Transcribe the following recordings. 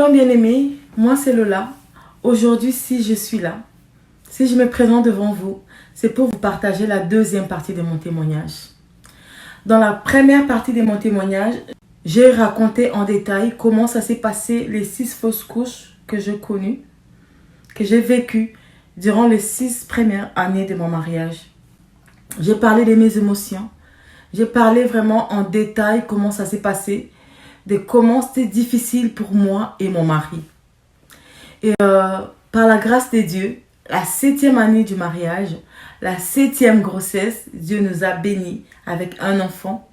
Shalom bien-aimés, moi c'est Lola. Aujourd'hui, si je suis là, si je me présente devant vous, c'est pour vous partager la deuxième partie de mon témoignage. Dans la première partie de mon témoignage, j'ai raconté en détail comment ça s'est passé les 6 fausses couches que j'ai connues, que j'ai vécues durant les 6 premières années de mon mariage. J'ai parlé de mes émotions, j'ai parlé vraiment en détail comment ça s'est passé, de comment c'était difficile pour moi et mon mari. Et par la grâce de Dieu, la 7e année du mariage, la 7e grossesse, Dieu nous a bénis avec un enfant.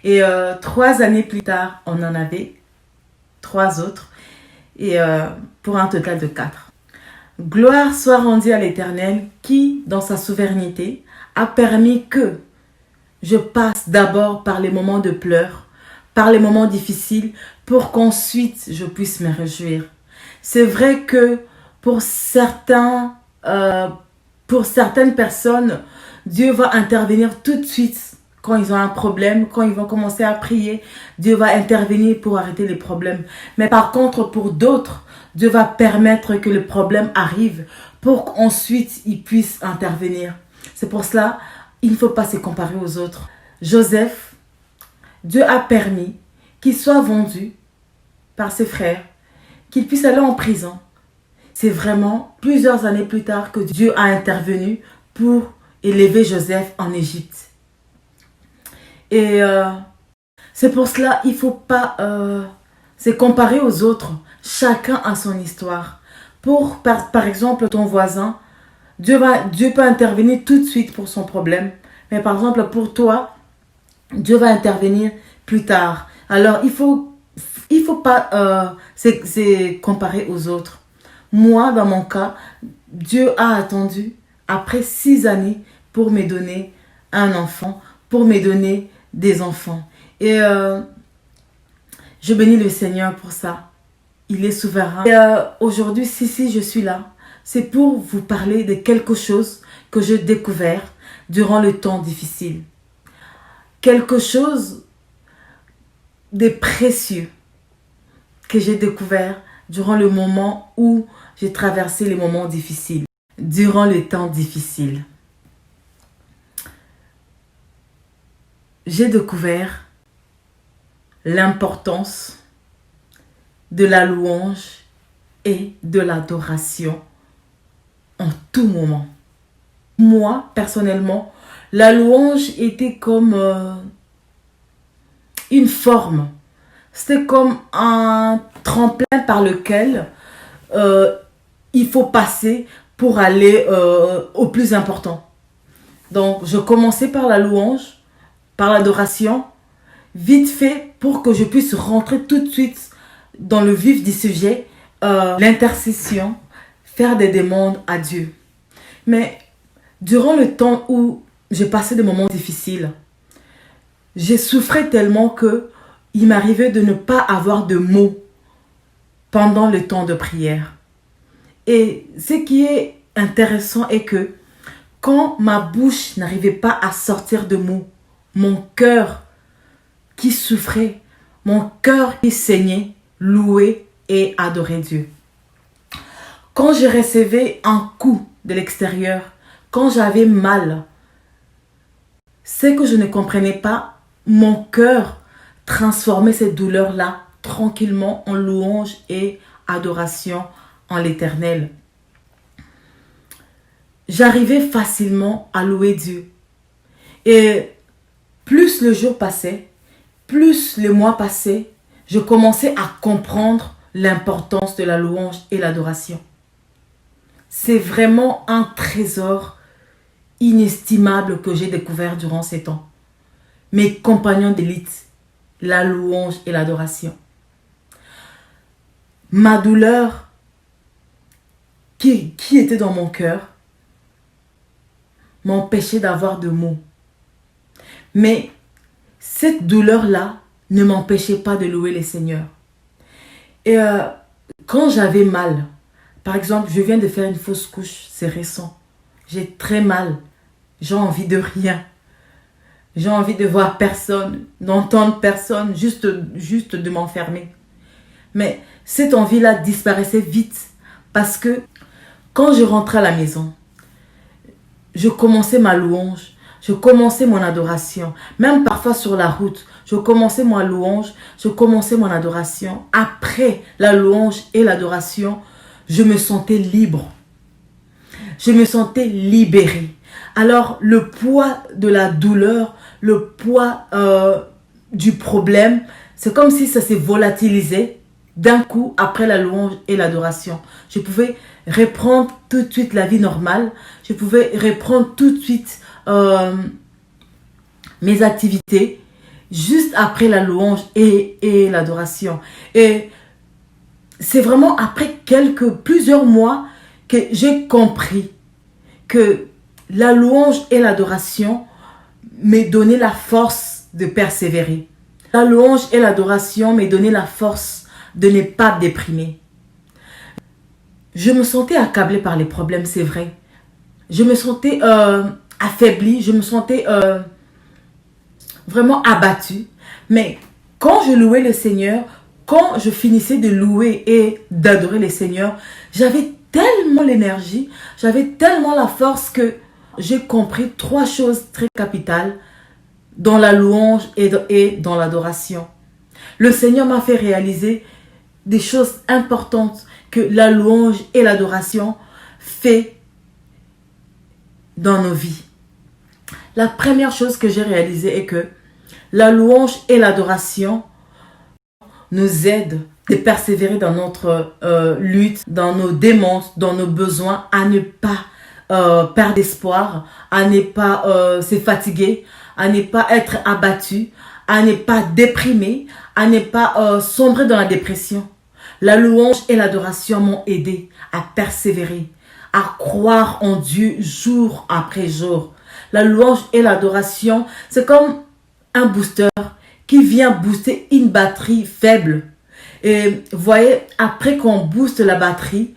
Et 3 années plus tard, on en avait 3 autres. Et pour un total de 4. Gloire soit rendue à l'Éternel qui, dans sa souveraineté, a permis que je passe d'abord par les moments de pleurs, par les moments difficiles, pour qu'ensuite je puisse me réjouir. C'est vrai que pour certaines personnes, Dieu va intervenir tout de suite quand ils ont un problème, quand ils vont commencer à prier. Dieu va intervenir pour arrêter les problèmes. Mais par contre, pour d'autres, Dieu va permettre que le problème arrive pour qu'ensuite il puisse intervenir. C'est pour cela, il ne faut pas se comparer aux autres. Joseph, Dieu a permis qu'il soit vendu par ses frères, qu'il puisse aller en prison. C'est vraiment plusieurs années plus tard que Dieu a intervenu pour élever Joseph en Égypte. Et c'est pour cela qu'il ne faut pas se comparer aux autres. Chacun a son histoire. Par exemple, ton voisin, Dieu peut intervenir tout de suite pour son problème. Mais par exemple, pour toi, Dieu va intervenir plus tard. Alors, il faut pas se comparer aux autres. Moi, dans mon cas, Dieu a attendu après 6 années pour me donner un enfant, pour me donner des enfants. Et je bénis le Seigneur pour ça. Il est souverain. Et aujourd'hui, si je suis là, c'est pour vous parler de quelque chose que j'ai découvert durant le temps difficile. Quelque chose de précieux que j'ai découvert durant le moment où j'ai traversé les moments difficiles, durant le temps difficile. J'ai découvert l'importance de la louange et de l'adoration en tout moment. Moi, personnellement, la louange était comme une forme. C'était comme un tremplin par lequel il faut passer pour aller au plus important. Donc, je commençais par la louange, par l'adoration, vite fait pour que je puisse rentrer tout de suite dans le vif du sujet, l'intercession, faire des demandes à Dieu. Mais durant le temps où j'ai passé des moments difficiles, j'ai souffert tellement que il m'arrivait de ne pas avoir de mots pendant le temps de prière. Et ce qui est intéressant est que quand ma bouche n'arrivait pas à sortir de mots, mon cœur qui souffrait, mon cœur qui saignait, louait et adorait Dieu. Quand je recevais un coup de l'extérieur, quand j'avais mal, c'est que je ne comprenais pas, mon cœur transformait cette douleur-là tranquillement en louange et adoration en l'Éternel. J'arrivais facilement à louer Dieu. Et plus le jour passait, plus les mois passaient, je commençais à comprendre l'importance de la louange et l'adoration. C'est vraiment un trésor inestimable que j'ai découvert durant ces temps. Mes compagnons d'élite, la louange et l'adoration. Ma douleur qui était dans mon cœur m'empêchait d'avoir de mots. Mais cette douleur-là ne m'empêchait pas de louer le Seigneur. Et quand j'avais mal, par exemple, je viens de faire une fausse couche, c'est récent. J'ai très mal. J'ai envie de rien. J'ai envie de voir personne, d'entendre personne, juste de m'enfermer. Mais cette envie-là disparaissait vite parce que quand je rentrais à la maison, je commençais ma louange, je commençais mon adoration. Même parfois sur la route, je commençais ma louange, je commençais mon adoration. Après la louange et l'adoration, je me sentais libre. Je me sentais libérée. Alors le poids de la douleur, le poids du problème, c'est comme si ça s'est volatilisé d'un coup après la louange et l'adoration. Je pouvais reprendre tout de suite la vie normale. Je pouvais reprendre tout de suite mes activités juste après la louange et l'adoration. Et c'est vraiment après plusieurs mois que j'ai compris que la louange et l'adoration m'ont donné la force de persévérer. La louange et l'adoration m'ont donné la force de ne pas déprimer. Je me sentais accablée par les problèmes, c'est vrai. Je me sentais affaiblie, je me sentais vraiment abattue. Mais quand je louais le Seigneur, quand je finissais de louer et d'adorer le Seigneur, j'avais tellement l'énergie, j'avais tellement la force que j'ai compris 3 choses très capitales dans la louange et dans l'adoration. Le Seigneur m'a fait réaliser des choses importantes que la louange et l'adoration fait dans nos vies. La première chose que j'ai réalisée est que la louange et l'adoration nous aident de persévérer dans notre lutte, dans nos démons, dans nos besoins, à ne pas perdre espoir, à ne pas se fatiguer, à ne pas être abattu, à ne pas déprimer, à ne pas sombrer dans la dépression. La louange et l'adoration m'ont aidé à persévérer, à croire en Dieu jour après jour. La louange et l'adoration, c'est comme un booster qui vient booster une batterie faible. Et vous voyez, après qu'on booste la batterie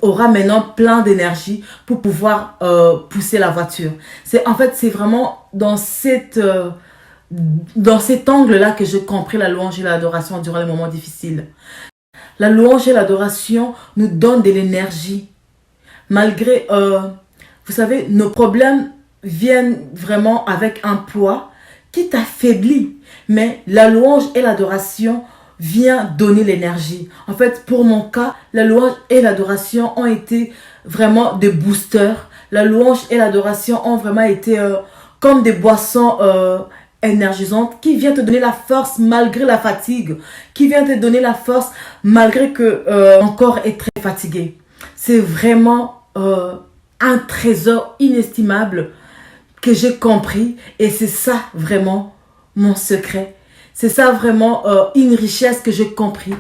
aura maintenant plein d'énergie pour pouvoir pousser la voiture. En fait, c'est vraiment dans cet angle-là que j'ai compris la louange et l'adoration durant les moments difficiles. La louange et l'adoration nous donnent de l'énergie. Malgré, vous savez, nos problèmes viennent vraiment avec un poids qui t'affaiblit. Mais la louange et l'adoration vient donner l'énergie. En fait, pour mon cas, la louange et l'adoration ont été vraiment des boosters. La louange et l'adoration ont vraiment été comme des boissons énergisantes qui viennent te donner la force malgré la fatigue, qui viennent te donner la force malgré que ton corps est très fatigué. C'est vraiment un trésor inestimable que j'ai compris et c'est ça vraiment mon secret. C'est ça vraiment une richesse que j'ai compris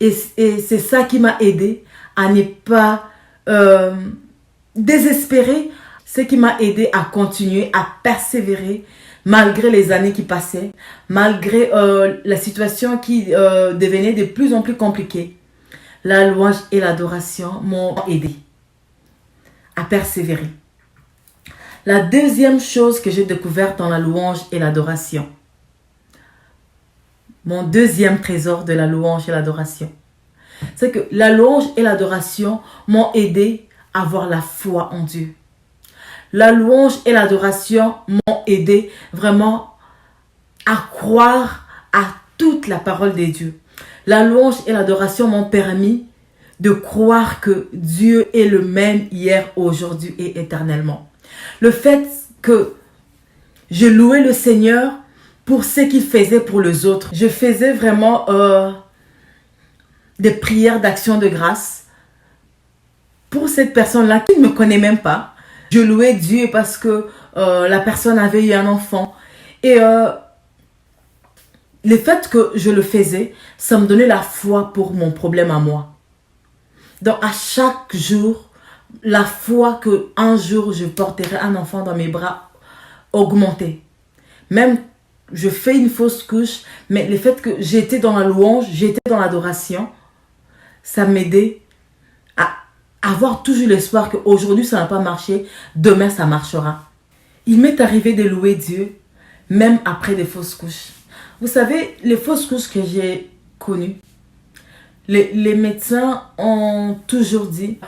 et c'est ça qui m'a aidé à ne pas désespérer. Ce qui m'a aidé à continuer, à persévérer malgré les années qui passaient, malgré la situation qui devenait de plus en plus compliquée. La louange et l'adoration m'ont aidé à persévérer. La deuxième chose que j'ai découverte dans la louange et l'adoration, mon deuxième trésor de la louange et l'adoration, c'est que la louange et l'adoration m'ont aidé à avoir la foi en Dieu. La louange et l'adoration m'ont aidé vraiment à croire à toute la parole de Dieu. La louange et l'adoration m'ont permis de croire que Dieu est le même hier, aujourd'hui et éternellement. Le fait que je louais le Seigneur pour ce qu'il faisait pour les autres. Je faisais vraiment des prières d'action de grâce pour cette personne-là qui ne me connaît même pas. Je louais Dieu parce que la personne avait eu un enfant. Et le fait que je le faisais, ça me donnait la foi pour mon problème à moi. Donc à chaque jour, la foi qu'un jour je porterai un enfant dans mes bras augmentait. Même je fais une fausse couche, mais le fait que j'étais dans la louange, j'étais dans l'adoration, ça m'aidait à avoir toujours l'espoir qu'aujourd'hui ça n'a pas marché, demain ça marchera. Il m'est arrivé de louer Dieu, même après des fausses couches. Vous savez, les fausses couches que j'ai connu. Les médecins ont toujours dit,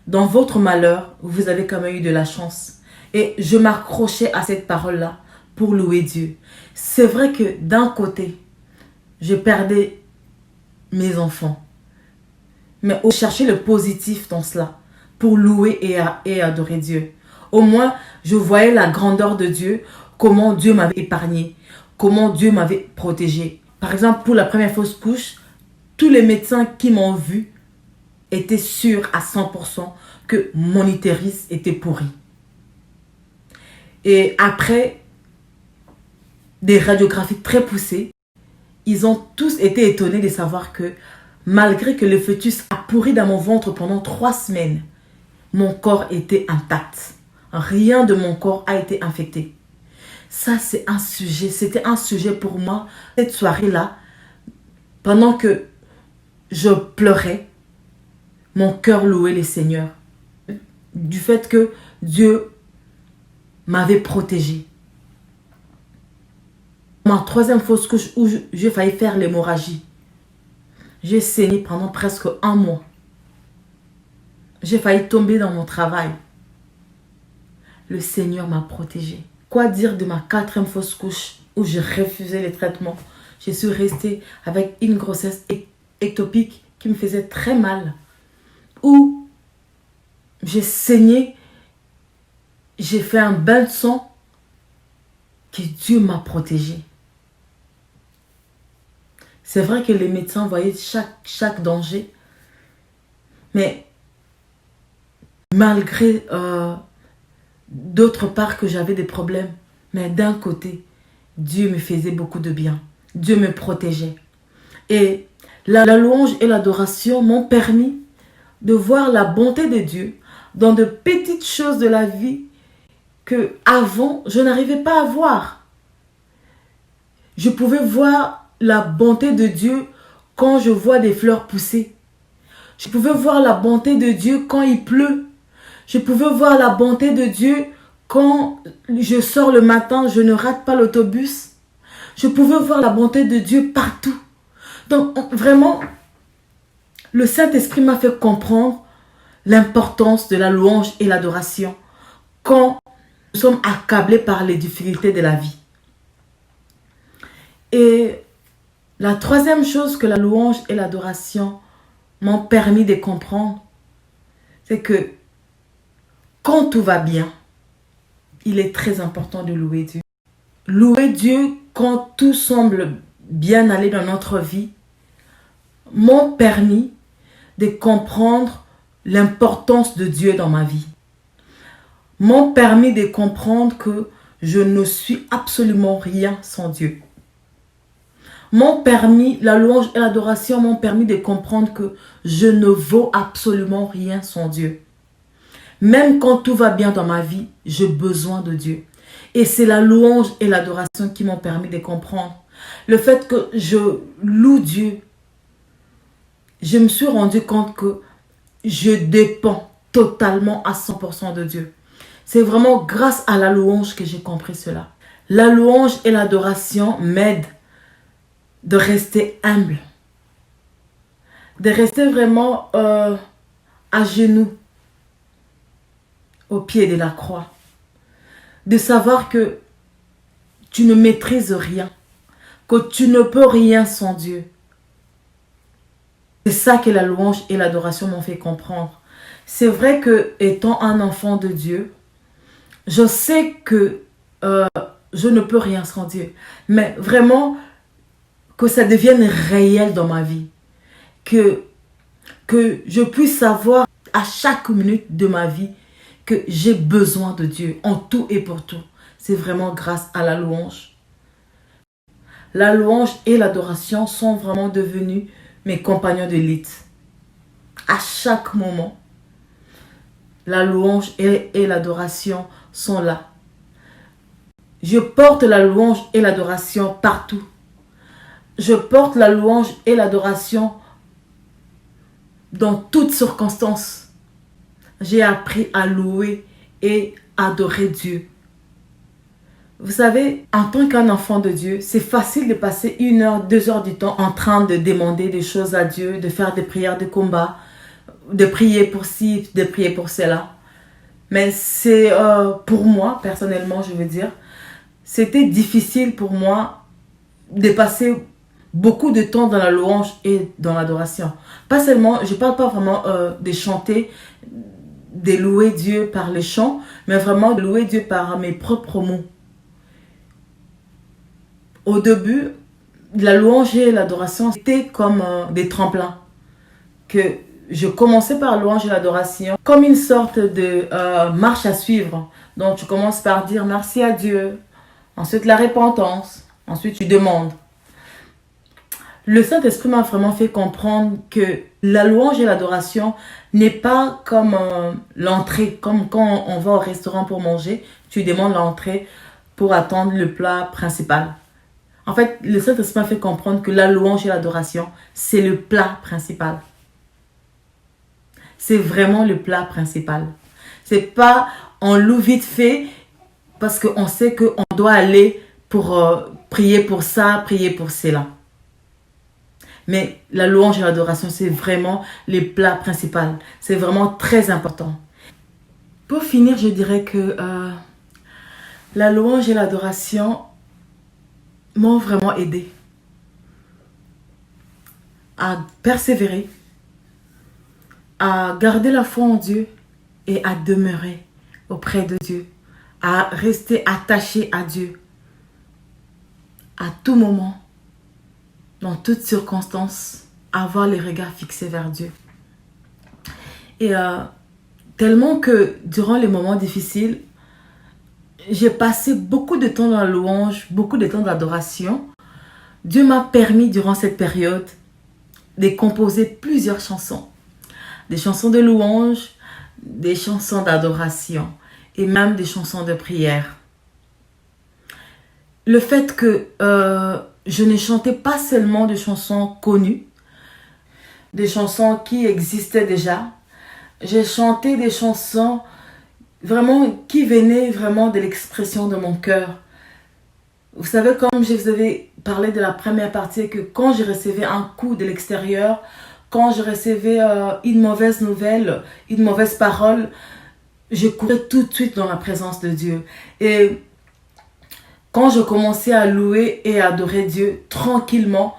dans votre malheur, vous avez quand même eu de la chance. Et je m'accrochais à cette parole-là pour louer Dieu. C'est vrai que d'un côté, je perdais mes enfants. Mais au chercher le positif dans cela, pour louer et adorer Dieu. Au moins, je voyais la grandeur de Dieu, comment Dieu m'avait épargné, comment Dieu m'avait protégé. Par exemple, pour la première fausse couche, tous les médecins qui m'ont vu étaient sûrs à 100% que mon utérus était pourri. Et après des radiographies très poussées, ils ont tous été étonnés de savoir que malgré que le fœtus a pourri dans mon ventre pendant 3 semaines, mon corps était intact. Rien de mon corps a été infecté. Ça, c'est un sujet. C'était un sujet pour moi. Cette soirée-là, pendant que je pleurais, mon cœur louait le Seigneur. Du fait que Dieu m'avait protégée. Ma 3e fausse couche où j'ai failli faire l'hémorragie. J'ai saigné pendant presque 1 mois. J'ai failli tomber dans mon travail. Le Seigneur m'a protégée. Quoi dire de ma 4e fausse couche où je refusais les traitements. Je suis restée avec une grossesse ectopique qui me faisait très mal. Où j'ai saigné, j'ai fait un bain de sang que Dieu m'a protégée. C'est vrai que les médecins voyaient chaque danger. Mais malgré d'autre part que j'avais des problèmes, mais d'un côté, Dieu me faisait beaucoup de bien. Dieu me protégeait. Et la louange et l'adoration m'ont permis de voir la bonté de Dieu dans de petites choses de la vie que avant je n'arrivais pas à voir. Je pouvais voir la bonté de Dieu quand je vois des fleurs pousser. Je pouvais voir la bonté de Dieu quand il pleut. Je pouvais voir la bonté de Dieu quand je sors le matin, je ne rate pas l'autobus. Je pouvais voir la bonté de Dieu partout. Donc vraiment, le Saint-Esprit m'a fait comprendre l'importance de la louange et l'adoration quand nous sommes accablés par les difficultés de la vie. Et la 3e chose que la louange et l'adoration m'ont permis de comprendre, c'est que quand tout va bien, il est très important de louer Dieu. Louer Dieu quand tout semble bien aller dans notre vie m'ont permis de comprendre l'importance de Dieu dans ma vie. M'ont permis de comprendre que je ne suis absolument rien sans Dieu. La louange et l'adoration m'ont permis de comprendre que je ne vaux absolument rien sans Dieu. Même quand tout va bien dans ma vie, j'ai besoin de Dieu. Et c'est la louange et l'adoration qui m'ont permis de comprendre. Le fait que je loue Dieu, je me suis rendu compte que je dépends totalement à 100% de Dieu. C'est vraiment grâce à la louange que j'ai compris cela. La louange et l'adoration m'aident de rester humble. De rester vraiment à genoux au pied de la croix. De savoir que tu ne maîtrises rien. Que tu ne peux rien sans Dieu. C'est ça que la louange et l'adoration m'ont fait comprendre. C'est vrai que, étant un enfant de Dieu, je sais que je ne peux rien sans Dieu. Mais vraiment, que ça devienne réel dans ma vie. Que je puisse savoir à chaque minute de ma vie que j'ai besoin de Dieu en tout et pour tout. C'est vraiment grâce à la louange. La louange et l'adoration sont vraiment devenus mes compagnons de lutte. À chaque moment, la louange et l'adoration sont là. Je porte la louange et l'adoration partout. Je porte la louange et l'adoration dans toutes circonstances. J'ai appris à louer et adorer Dieu. Vous savez, en tant qu'un enfant de Dieu, c'est facile de passer 1 heure, 2 heures du temps en train de demander des choses à Dieu, de faire des prières de combat, de prier pour ci, de prier pour cela. Mais c'est pour moi, personnellement, je veux dire, c'était difficile pour moi de passer beaucoup de temps dans la louange et dans l'adoration. Pas seulement, je parle pas vraiment de chanter, de louer Dieu par les chants, mais vraiment de louer Dieu par mes propres mots. Au début, la louange et l'adoration, c'était comme des tremplins. Que je commençais par la louange et l'adoration, comme une sorte de marche à suivre. Donc tu commences par dire merci à Dieu, ensuite la repentance, ensuite tu demandes. Le Saint-Esprit m'a vraiment fait comprendre que la louange et l'adoration n'est pas comme l'entrée, comme quand on va au restaurant pour manger, tu demandes l'entrée pour attendre le plat principal. En fait, le Saint-Esprit m'a fait comprendre que la louange et l'adoration, c'est le plat principal. C'est vraiment le plat principal. C'est pas on loue vite fait parce qu'on sait qu'on doit aller pour prier pour ça, prier pour cela. Mais la louange et l'adoration, c'est vraiment le plat principal. C'est vraiment très important. Pour finir, je dirais que la louange et l'adoration m'ont vraiment aidé à persévérer, à garder la foi en Dieu et à demeurer auprès de Dieu, à rester attaché à Dieu à tout moment, dans toutes circonstances, avoir les regards fixés vers Dieu. Et tellement que durant les moments difficiles, j'ai passé beaucoup de temps dans la louange, beaucoup de temps d'adoration. Dieu m'a permis durant cette période de composer plusieurs chansons. Des chansons de louange, des chansons d'adoration et même des chansons de prière. Le fait que je ne chantais pas seulement des chansons connues, des chansons qui existaient déjà. J'ai chanté des chansons vraiment qui venaient vraiment de l'expression de mon cœur. Vous savez, comme je vous avais parlé de la première partie, que quand je recevais un coup de l'extérieur, quand je recevais une mauvaise nouvelle, une mauvaise parole, je courais tout de suite dans la présence de Dieu. Et quand je commençais à louer et à adorer Dieu tranquillement,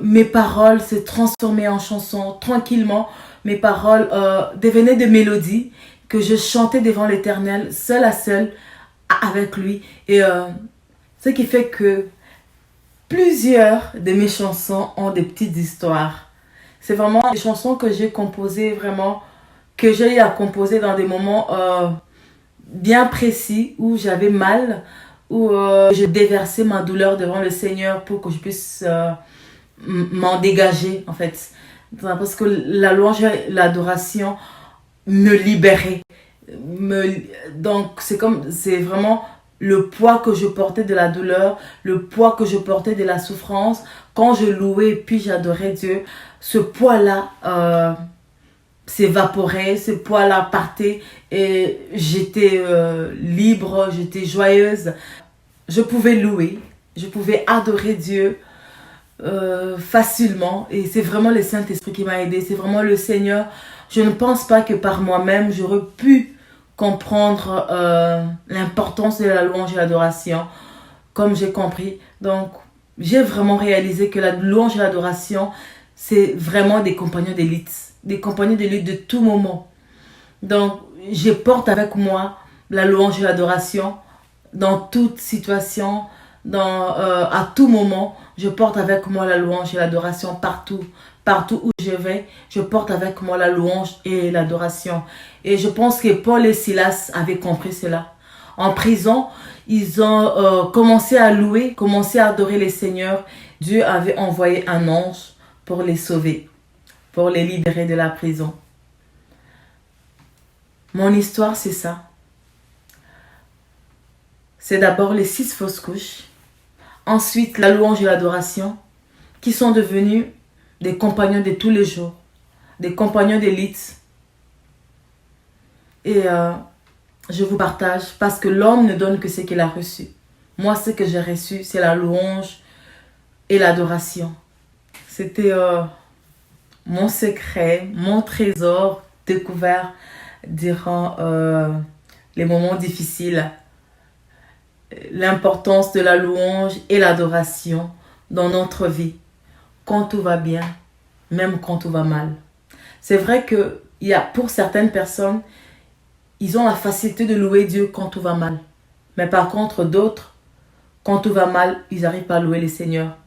mes paroles se transformaient en chansons. Tranquillement, mes paroles devenaient des mélodies que je chantais devant l'Éternel, seul à seul, avec lui. Et ce qui fait que plusieurs de mes chansons ont des petites histoires. C'est vraiment des chansons que j'ai composées, vraiment, que j'ai eu à composer dans des moments bien précis où j'avais mal, où je déversais ma douleur devant le Seigneur pour que je puisse m'en dégager, en fait. Parce que la louange et l'adoration me libéraient. Donc, c'est vraiment le poids que je portais de la douleur, le poids que je portais de la souffrance. Quand je louais puis j'adorais Dieu, ce poids-là s'évaporait, ce poids-là partait et j'étais libre, j'étais joyeuse. Je pouvais louer, je pouvais adorer Dieu facilement et c'est vraiment le Saint-Esprit qui m'a aidé, c'est vraiment le Seigneur. Je ne pense pas que par moi-même j'aurais pu comprendre l'importance de la louange et l'adoration comme j'ai compris. Donc j'ai vraiment réalisé que la louange et l'adoration c'est vraiment des compagnons d'élite, des compagnons d'élite de tout moment. Donc je porte avec moi la louange et l'adoration dans toute situation, à tout moment. Je porte avec moi la louange et l'adoration partout. Partout où je vais, je porte avec moi la louange et l'adoration. Et je pense que Paul et Silas avaient compris cela. En prison, ils ont commencé à louer, commencé à adorer le Seigneur. Dieu avait envoyé un ange pour les sauver, pour les libérer de la prison. Mon histoire, c'est ça. C'est d'abord les 6 fausses couches. Ensuite, la louange et l'adoration, qui sont devenus des compagnons de tous les jours, des compagnons d'élite. Et je vous partage parce que l'homme ne donne que ce qu'il a reçu. Moi, ce que j'ai reçu, c'est la louange et l'adoration. C'était mon secret, mon trésor découvert durant les moments difficiles. L'importance de la louange et l'adoration dans notre vie. Quand tout va bien, même quand tout va mal. C'est vrai que pour certaines personnes, ils ont la facilité de louer Dieu quand tout va mal. Mais par contre, d'autres, quand tout va mal, ils n'arrivent pas à louer le Seigneur.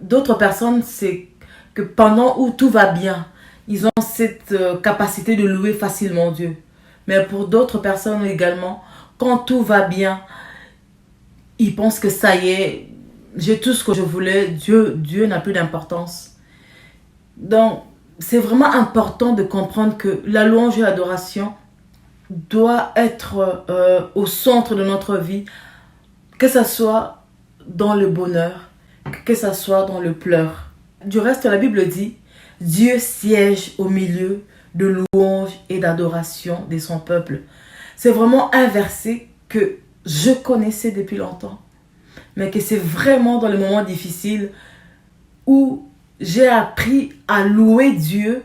D'autres personnes, c'est que pendant où tout va bien, ils ont cette capacité de louer facilement Dieu. Mais pour d'autres personnes également, quand tout va bien, ils pensent que ça y est, j'ai tout ce que je voulais, Dieu n'a plus d'importance. Donc, c'est vraiment important de comprendre que la louange et l'adoration doit être au centre de notre vie, que ce soit dans le bonheur, que ce soit dans le pleur. Du reste, la Bible dit, Dieu siège au milieu de louange et d'adoration de son peuple. C'est vraiment un verset que je connaissais depuis longtemps, mais que c'est vraiment dans les moments difficiles où j'ai appris à louer Dieu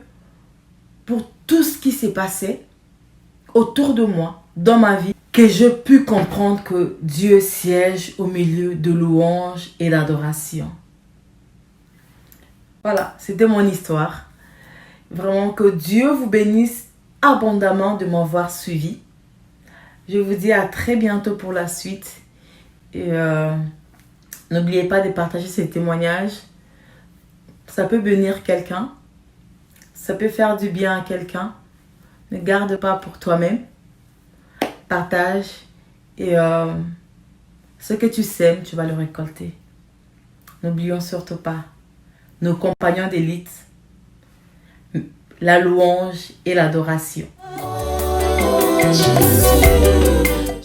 pour tout ce qui s'est passé autour de moi, dans ma vie, que je pu comprendre que Dieu siège au milieu de louanges et d'adoration. Voilà, c'était mon histoire. Vraiment que Dieu vous bénisse abondamment de m'avoir suivi. Je vous dis à très bientôt pour la suite. Et n'oubliez pas de partager ces témoignages. Ça peut bénir quelqu'un. Ça peut faire du bien à quelqu'un. Ne garde pas pour toi-même. Partage. Et ce que tu sèmes, tu vas le récolter. N'oublions surtout pas nos compagnons d'élite, la louange et l'adoration.